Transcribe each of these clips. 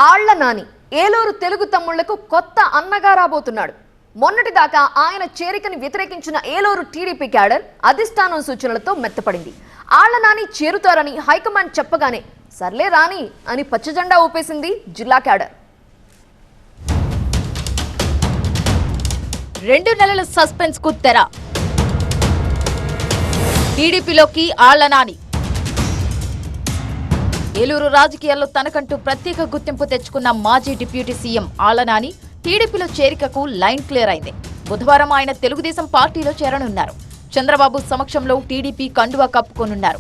ఆళ్ల నాని ఏలూరు తెలుగు తమ్ముళ్లకు కొత్త అన్నగా రాబోతున్నాడు. మొన్నటిదాకా ఆయన చేరికని వ్యతిరేకించిన ఏలూరు టీడీపీ క్యాడర్ అధిష్టానం సూచనలతో మెత్తపడింది. ఆళ్ల నాని చేరుతారని హైకమాండ్ చెప్పగానే సర్లే రాని అని పచ్చజెండా ఊపేసింది జిల్లా క్యాడర్. 2 నెలల సస్పెన్స్ కు తెర. టీడీపీలోకి ఆళ్ల నాని. ఏలూరు రాజకీయాల్లో తనకంటూ ప్రత్యేక గుర్తింపు తెచ్చుకున్న మాజీ డిప్యూటీ సీఎం ఆళ్ల నాని టీడీపీలో చేరికకు లైన్ క్లియర్ అయింది. బుధవారం ఆయన తెలుగుదేశం పార్టీలో చేరనున్నారు. చంద్రబాబు సమక్షంలో టీడీపీ కండువా కప్పుకోనున్నారు.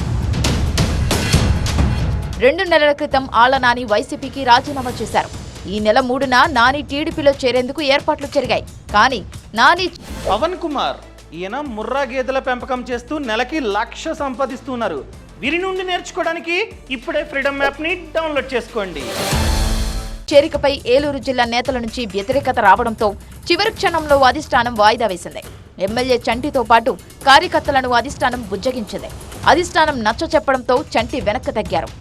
2 నెలల క్రితం ఆళ్ల నాని వైసీపీకి రాజీనామా చేశారు. ఈ నెల 3న నాని టీడీపీలో చేరేందుకు ఏర్పాట్లు జరిగాయి. కానీ నాని పవన్ కుమార్ ఈయన ముర్రా గేదెల పెంపకం చేస్తూ నెలకి 1,00,000 సంపాదిస్తున్నారు. వీరి నుండి నేర్చుకోవడానికి ఇప్పుడే ఫ్రీడమ్ యాప్ ని డౌన్లోడ్ చేసుకోండి. చేరికపై ఏలూరు జిల్లా నేతల నుంచి వ్యతిరేకత రావడంతో చివరి క్షణంలో అధిష్టానం వాయిదా వేసింది. ఎమ్మెల్యే చంటితో పాటు కార్యకర్తలను అధిష్టానం బుజ్జగించింది. అధిష్టానం నచ్చ చెప్పడంతో చంటి వెనక్కి తగ్గారు.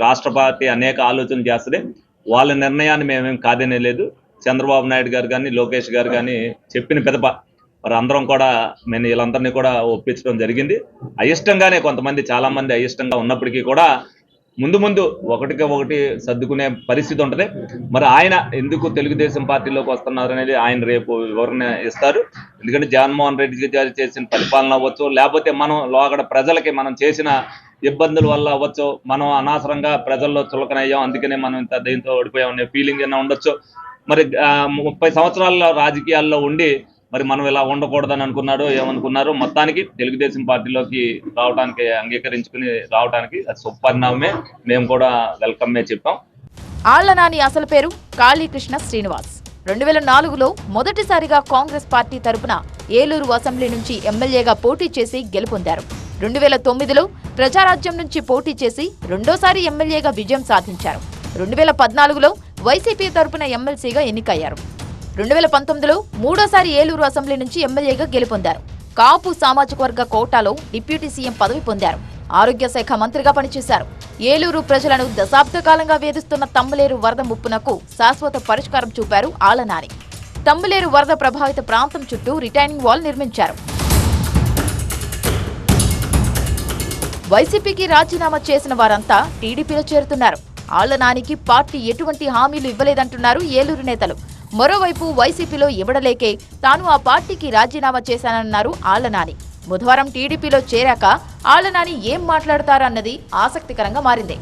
రాష్ట్ర పార్టీ అనేక ఆలోచనలు చేస్తుంది. వాళ్ళ నిర్ణయాన్ని మేమేం కాదనే లేదు. చంద్రబాబు నాయుడు గారు కానీ లోకేష్ గారు కానీ చెప్పిన పెదప మరి అందరం కూడా మేము వీళ్ళందరినీ కూడా ఒప్పించడం జరిగింది. అయిష్టంగానే కొంతమంది చాలా మంది అయిష్టంగా ఉన్నప్పటికీ కూడా ముందు ఒకటికి ఒకటి సర్దుకునే పరిస్థితి ఉంటుంది. మరి ఆయన ఎందుకు తెలుగుదేశం పార్టీలోకి వస్తున్నారు అనేది ఆయన రేపు వివరణ ఇస్తారు. ఎందుకంటే జగన్మోహన్ రెడ్డి గారు చేసిన పరిపాలన అవ్వచ్చు, లేకపోతే మనం లోగడ ప్రజలకి మనం చేసిన ఇబ్బందుల వల్ల అవ్వచ్చు, మనం అనవసరంగా ప్రజల్లో చులకనయ్యాం, అందుకనే మనం ఇంత దీంతో ఓడిపోయాం అనే ఫీలింగ్ అయినా ఉండొచ్చు. మరి 30 సంవత్సరాల రాజకీయాల్లో ఉండి మరి మనం ఇలా ఉండకూడదని అనుకున్నాడు, ఏమనుకున్నారు. మొత్తానికి తెలుగుదేశం పార్టీలోకి రావడానికి అంగీకరించుకుని రావడానికి అది సుపరిణామమే. మేము కూడా వెల్కమ్మే చెప్పాం. ఆళ్ల నాని అసలు పేరు కాళీకృష్ణ శ్రీనివాస్. 2004లో మొదటిసారిగా కాంగ్రెస్ పార్టీ తరపున ఏలూరు అసెంబ్లీ నుంచి ఎమ్మెల్యేగా పోటీ చేసి గెలుపొందారు. 2009లో ప్రజారాజ్యం నుంచి పోటీ చేసి రెండోసారి ఎమ్మెల్యేగా విజయం సాధించారు. 2014లో వైసీపీ తరపున ఎమ్మెల్సీగా ఎన్నికయ్యారు. 2019లో మూడోసారి ఏలూరు అసెంబ్లీ నుంచి ఎమ్మెల్యేగా గెలుపొందారు. కాపు సామాజిక వర్గ కోటాలో డిప్యూటీ సీఎం పదవి పొందారు. ఆరోగ్య శాఖ మంత్రిగా పనిచేశారు. ఏలూరు ప్రజలను దశాబ్ద కాలంగా వేధిస్తున్న తమ్ములేరు వరద ముప్పునకు శాశ్వత పరిష్కారం చూపారు ఆళ్ల నాని. తమ్ములేరు వరద ప్రభావిత ప్రాంతం చుట్టూ రిటైనింగ్ వాల్ నిర్మించారు. వైసీపీకి రాజీనామా చేసిన వారంతా టీడీపీలో చేరుతున్నారు. ఆళ్ల నానికి పార్టీ ఎటువంటి హామీలు ఇవ్వలేదంటున్నారు ఏలూరు నేతలు. మరోవైపు వైసీపీలో ఇవ్వడలేకే తాను ఆ పార్టీకి రాజీనామా చేశానన్నారు ఆళ్ల నాని. బుధవారం టీడీపీలో చేరాక ఆళ్ల నాని ఏం మాట్లాడతారన్నది ఆసక్తికరంగా మారింది.